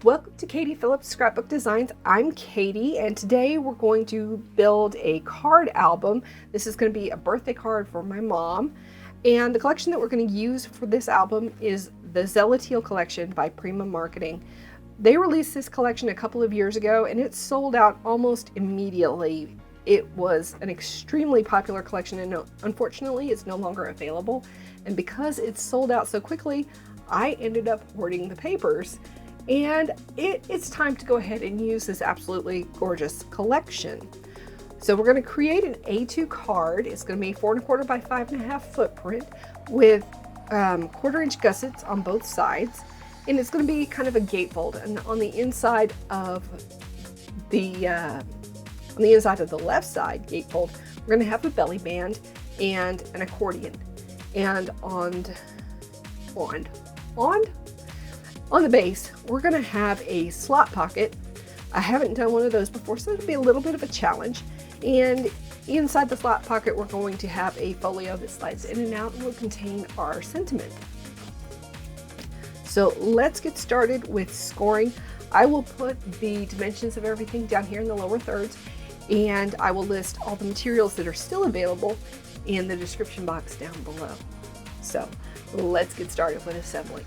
Welcome to Katie Phillips Scrapbook Designs. I'm Katie, and today we're going to build a card album. This is going to be a birthday card for my mom, and the collection that we're going to use for this album is the Zella Teal collection by Prima Marketing. They released this collection a couple of years ago, and it sold out almost immediately. It was an extremely popular collection, and unfortunately it's no longer available. And because it's sold out so quickly, I ended up hoarding the papers. And it's time to go ahead and use this absolutely gorgeous collection. So we're going to create an A2 card. It's going to be 4 1/4 by 5 1/2 footprint with 1/4-inch gussets on both sides, and it's going to be kind of a gatefold. And on the inside of the left side gatefold, we're going to have a belly band and an accordion. And on the base, we're going to have a slot pocket. I haven't done one of those before, so it'll be a little bit of a challenge. And inside the slot pocket, we're going to have a folio that slides in and out and will contain our sentiment. So let's get started with scoring. I will put the dimensions of everything down here in the lower thirds, and I will list all the materials that are still available in the description box down below. So let's get started with assembly.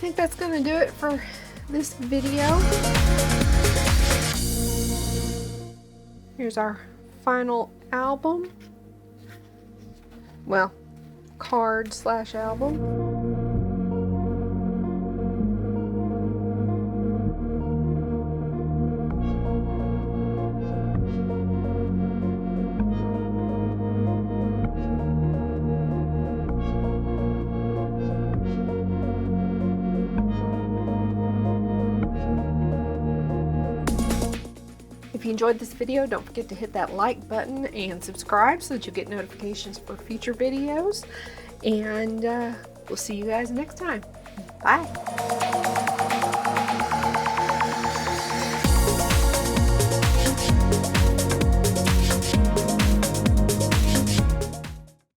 think that's going to do it for this video. Here's our final album. Well, card / album. If you enjoyed this video, don't forget to hit that like button and subscribe so that you'll get notifications for future videos. And we'll see you guys next time. Bye.